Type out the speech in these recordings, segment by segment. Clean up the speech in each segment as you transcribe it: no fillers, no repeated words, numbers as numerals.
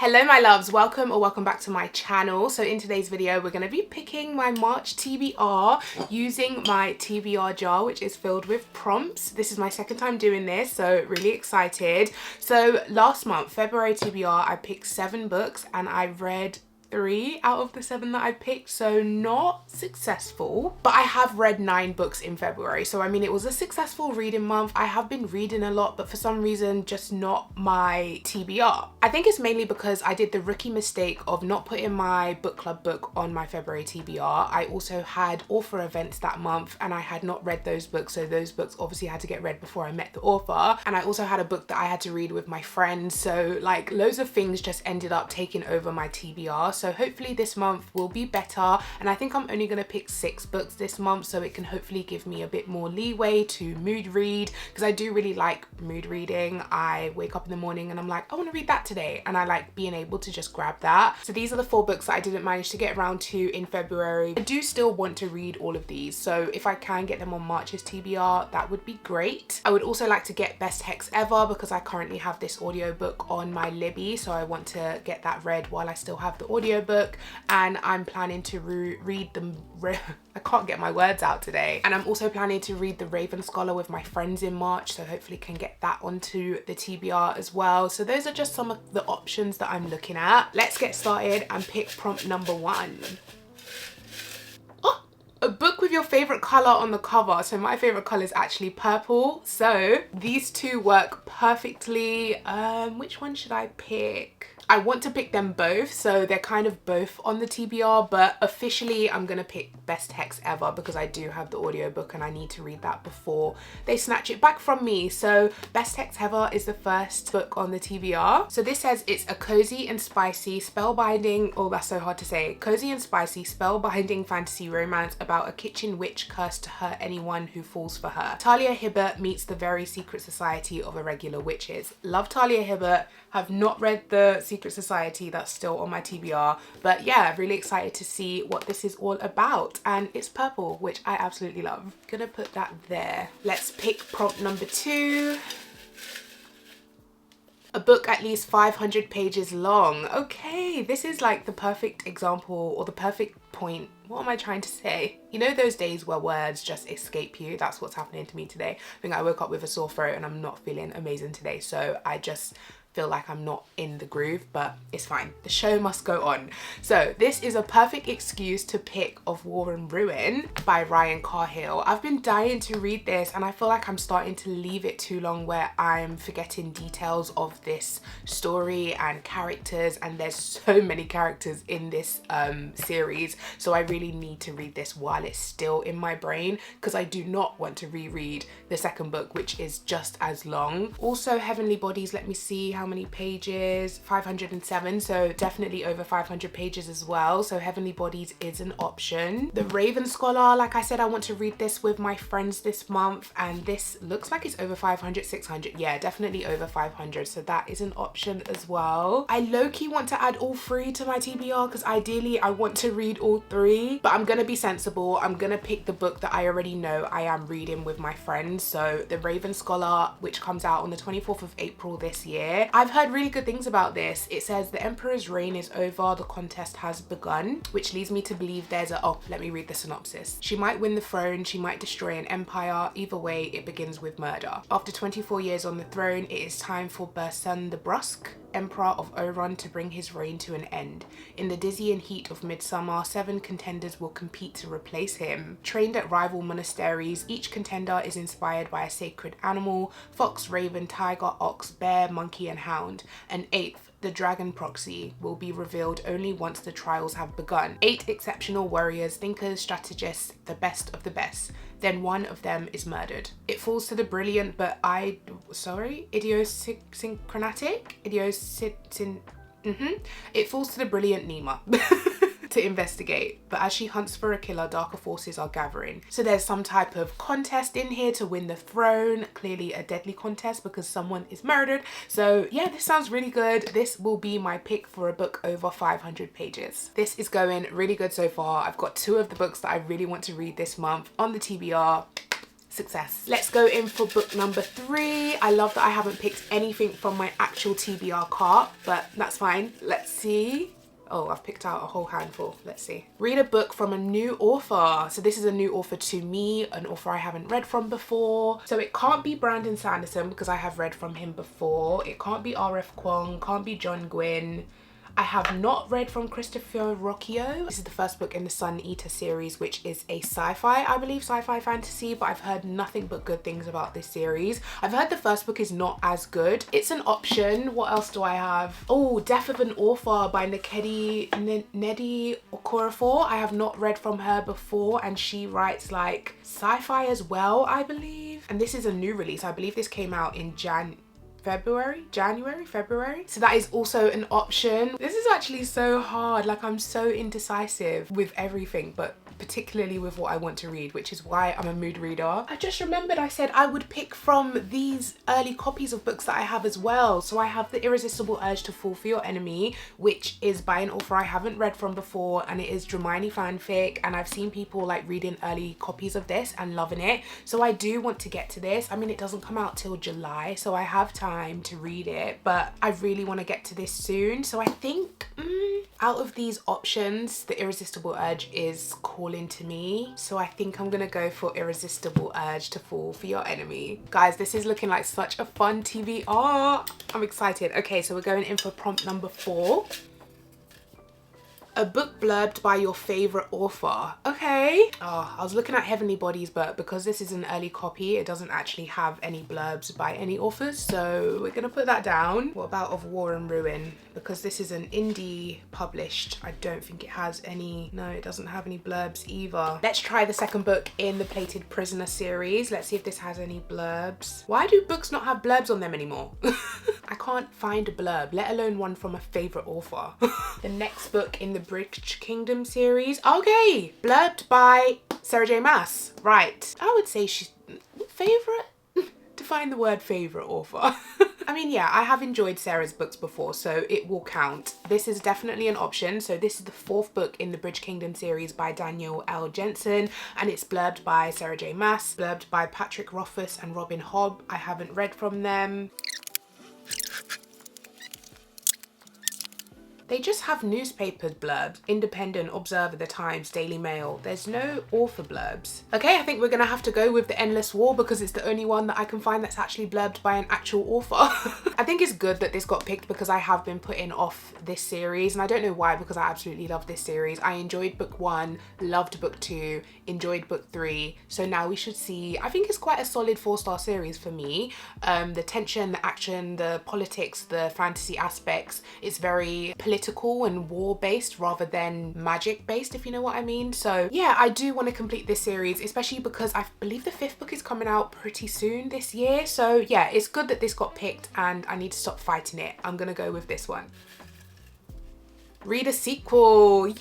Hello my loves, welcome back to my channel. So in today's video we're going to be picking my March TBR using my TBR jar, which is filled with prompts. This is my second time doing this, so really excited. So last month, February TBR, I picked 7 books and I read 3 out of the 7 that I picked, so not successful, but I have read 9 books in February. So I mean, it was a successful reading month. I have been reading a lot, but for some reason just not my TBR. I think it's mainly because I did the rookie mistake of not putting my book club book on my February TBR. I also had author events that month and I had not read those books, so those books obviously had to get read before I met the author, and I also had a book that I had to read with my friends, so like loads of things just ended up taking over my TBR. So hopefully this month will be better, and I think I'm only going to pick 6 books this month, so it can hopefully give me a bit more leeway to mood read, because I do really like mood reading. I wake up in the morning and I'm like, I want to read that today, and I like being able to just grab that. So these are the 4 books that I didn't manage to get around to in February. I do still want to read all of these, so if I can get them on March's TBR, that would be great. I would also like to get Best Hex Ever, because I currently have this audiobook on my Libby, so I want to get that read while I still have the audiobook, and I'm planning to read them. I can't get my words out today. And I'm also planning to read The Raven Scholar with my friends in March, so hopefully can get that onto the TBR as well. So those are just some of the options that I'm looking at. Let's get started and pick prompt number 1. A book with your favorite color on the cover. So my favorite color is actually purple, so these two work perfectly. Which one should I pick? I want to pick them both, so they're kind of both on the TBR, but officially I'm gonna pick Best Hex Ever because I do have the audiobook and I need to read that before they snatch it back from me. So Best Hex Ever is the first book on the TBR. So this says it's a cozy and spicy spellbinding, oh that's so hard to say, cozy and spicy spellbinding fantasy romance about a kitchen witch cursed to hurt anyone who falls for her. Talia Hibbert meets the very secret society of irregular witches. Love Talia Hibbert. Have not read the Secret Society, that's still on my TBR, but yeah, really excited to see what this is all about. And it's purple, which I absolutely love. Gonna put that there. Let's pick prompt number 2. A book at least 500 pages long. Okay, this is like the perfect example, or the perfect point. What am I trying to say? You know those days where words just escape you? That's what's happening to me today. I think I woke up with a sore throat and I'm not feeling amazing today, so I just feel like I'm not in the groove, but it's fine. The show must go on. So this is a perfect excuse to pick Of War and Ruin by Ryan Carhill. I've been dying to read this and I feel like I'm starting to leave it too long where I'm forgetting details of this story and characters, and there's so many characters in this series, so I really need to read this while it's still in my brain, because I do not want to reread the second book, which is just as long. Also Heavenly Bodies, let me see how many pages, 507, so definitely over 500 pages as well, so Heavenly Bodies is an option. The Raven Scholar, like I said, I want to read this with my friends this month, and this looks like it's over 500, 600, yeah, definitely over 500, so that is an option as well. I low-key want to add all 3 to my TBR because ideally I want to read all 3, but I'm gonna be sensible. I'm gonna pick the book that I already know I am reading with my friends, so The Raven Scholar, which comes out on the 24th of April this year. I've heard really good things about this. It says the Emperor's reign is over, the contest has begun, which leads me to believe there's a, oh, let me read the synopsis. She might win the throne, she might destroy an empire. Either way, it begins with murder. After 24 years on the throne, it is time for Bersun the Brusque, Emperor of Oran, to bring his reign to an end. In the dizzying heat of midsummer, 7 contenders will compete to replace him. Trained at rival monasteries, each contender is inspired by a sacred animal: fox, raven, tiger, ox, bear, monkey, and hound. An 8th, the Dragon Proxy, will be revealed only once the trials have begun. 8 exceptional warriors, thinkers, strategists, the best of the best. Then one of them is murdered. It falls to the brilliant but idiosyncratic? It falls to the brilliant Nima to investigate, but as she hunts for a killer, darker forces are gathering. So there's some type of contest in here to win the throne, clearly a deadly contest because someone is murdered. So yeah, this sounds really good. This will be my pick for a book over 500 pages. This is going really good so far. I've got 2 of the books that I really want to read this month on the TBR. Success. Let's go in for book number 3. I love that I haven't picked anything from my actual TBR cart, but that's fine. Let's see. Oh, I've picked out a whole handful. Let's see. Read a book from a new author. So this is a new author to me, an author I haven't read from before. So it can't be Brandon Sanderson because I have read from him before. It can't be R.F. Kuang, can't be John Gwynne. I have not read from Christopher Rocchio. This is the first book in the Sun Eater series, which is a sci-fi, I believe, sci-fi fantasy, but I've heard nothing but good things about this series. I've heard the first book is not as good. It's an option. What else do I have? Oh, Death of an Author by Nnedi Okorafor. I have not read from her before, and she writes like sci-fi as well, I believe. And this is a new release. I believe this came out in February. So that is also an option. This is actually so hard. Like, I'm so indecisive with everything, but particularly with what I want to read, which is why I'm a mood reader. I just remembered I said I would pick from these early copies of books that I have as well. So I have The Irresistible Urge to Fall for Your Enemy, which is by an author I haven't read from before, and it is Dramini fanfic, and I've seen people like reading early copies of this and loving it. So I do want to get to this. I mean, it doesn't come out till July, so I have time to read it, but I really want to get to this soon. So I think out of these options, The Irresistible Urge is calling to me. So I think I'm gonna go for Irresistible Urge to Fall for Your Enemy. Guys, this is looking like such a fun TBR. I'm excited. Okay, so we're going in for prompt number 4. A book blurbed by your favorite author. Okay. Oh, I was looking at Heavenly Bodies, but because this is an early copy, it doesn't actually have any blurbs by any authors, so we're gonna put that down. What about Of War and Ruin? Because this is an indie published, I don't think it has any. No, it doesn't have any blurbs either. Let's try the second book in the Plated Prisoner series. Let's see if this has any blurbs. Why do books not have blurbs on them anymore? I can't find a blurb, let alone one from a favorite author. The next book in the Bridge Kingdom series. Okay, blurbed by Sarah J Maas. Right. I would say she's favorite. Define the word favorite author. I mean, yeah, I have enjoyed Sarah's books before, so it will count. This is definitely an option. So this is the 4th book in the Bridge Kingdom series by Daniel L. Jensen, and it's blurbed by Sarah J Maas, blurbed by Patrick Rothfuss and Robin Hobb. I haven't read from them. They just have newspapers blurbs. Independent, Observer, The Times, Daily Mail. There's no author blurbs. Okay, I think we're gonna have to go with The Endless War because it's the only one that I can find that's actually blurbed by an actual author. I think it's good that this got picked because I have been putting off this series, and I don't know why, because I absolutely love this series. I enjoyed book 1, loved book 2, enjoyed book 3. So now we should see, I think it's quite a solid 4-star series for me. The tension, the action, the politics, the fantasy aspects, it's very political and war-based rather than magic-based, if you know what I mean. So yeah, I do want to complete this series, especially because I believe the 5th book is coming out pretty soon this year. So yeah, it's good that this got picked and I need to stop fighting it. I'm gonna go with this one. Read a sequel. Yay!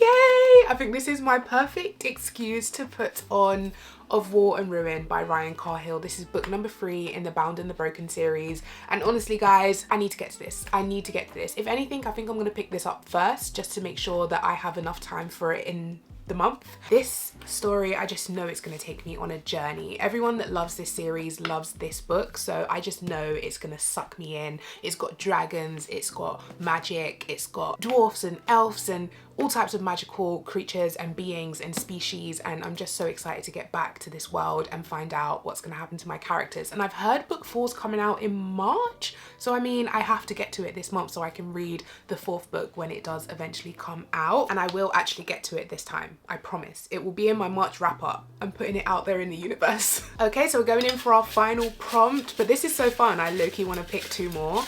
I think this is my perfect excuse to put on Of War and Ruin by Ryan Carhill. This is book number 3 in the Bound and the Broken series. And honestly, guys, I need to get to this. I need to get to this. If anything, I think I'm gonna pick this up first just to make sure that I have enough time for it in the month. This story, I just know it's going to take me on a journey. Everyone that loves this series loves this book, so I just know it's going to suck me in. It's got dragons, it's got magic, it's got dwarfs and elves and all types of magical creatures and beings and species, and I'm just so excited to get back to this world and find out what's going to happen to my characters. And I've heard book 4's coming out in March, so I mean, I have to get to it this month so I can read the 4th book when it does eventually come out, and I will actually get to it this time. I promise. It will be in my March wrap up. I'm putting it out there in the universe. Okay, so we're going in for our final prompt, but this is so fun. I low-key want to pick 2 more.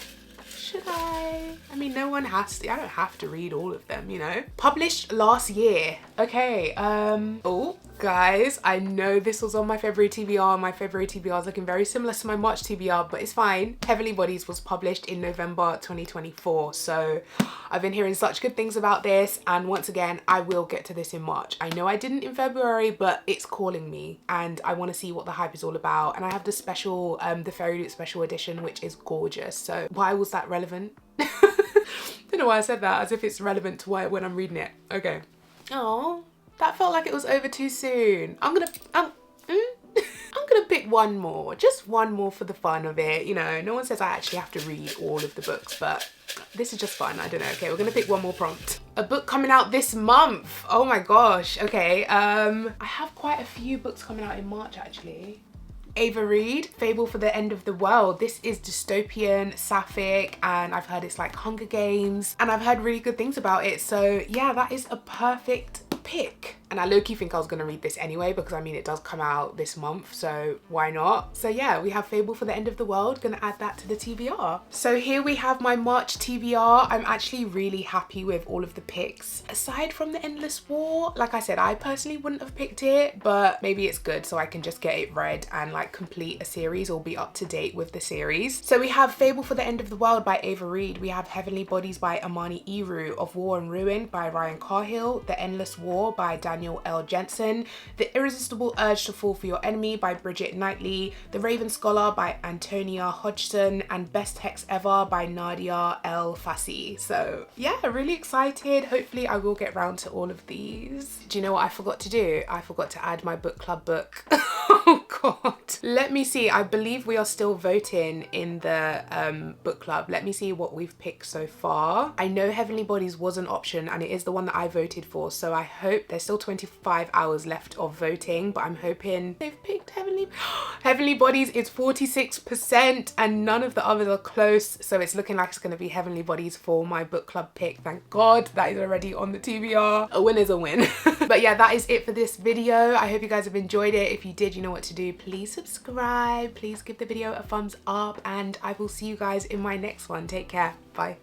Should I? I mean, no one has to. I don't have to read all of them, you know? Published last year. Okay, oh, guys, I know this was on my February TBR. My February TBR is looking very similar to my March TBR, but it's fine. Heavenly Bodies was published in November 2024. So I've been hearing such good things about this. And once again, I will get to this in March. I know I didn't in February, but it's calling me and I want to see what the hype is all about. And I have the special, the Fairy Loot special edition, which is gorgeous. So why was that relevant? Don't know why I said that, as if it's relevant to why when I'm reading it. Okay. Oh, that felt like it was over too soon. I'm gonna I'm gonna pick one more, just one more for the fun of it. You know, no one says I actually have to read all of the books, but this is just fun. I don't know. Okay, we're gonna pick one more prompt. A book coming out this month. Oh my gosh. Okay, I have quite a few books coming out in March actually. Ava Reid, Fable for the End of the World. This is dystopian, sapphic, and I've heard it's like Hunger Games, and I've heard really good things about it. So yeah, that is a perfect pick. And I low-key think I was gonna read this anyway, because I mean it does come out this month, so why not? So yeah, we have Fable for the End of the World, gonna add that to the TBR. So here we have my March TBR. I'm actually really happy with all of the picks. Aside from The Endless War, like I said, I personally wouldn't have picked it, but maybe it's good so I can just get it read and like complete a series or be up to date with the series. So we have Fable for the End of the World by Ava Reid. We have Heavenly Bodies by Amani Iru, Of War and Ruin by Ryan Carhill, The Endless War by Daniel L. Jensen, The Irresistible Urge to Fall for Your Enemy by Bridget Knightley, The Raven Scholar by Antonia Hodgson, and Best Hex Ever by Nadia El Fassi. So yeah, really excited. Hopefully I will get round to all of these. Do you know what I forgot to do? I forgot to add my book club book. Oh god. Let me see. I believe we are still voting in the book club. Let me see what we've picked so far. I know Heavenly Bodies was an option and it is the one that I voted for, so I hope there's still 25 hours left of voting, but I'm hoping they've picked Heavenly Bodies. Is 46% and none of the others are close, so it's looking like it's going to be Heavenly Bodies for my book club pick. Thank god, that is already on the TBR. A win is a win. But yeah, that is it for this video. I hope you guys have enjoyed it. If you did, you know what to do. Please subscribe, please give the video a thumbs up, and I will see you guys in my next one. Take care. Bye.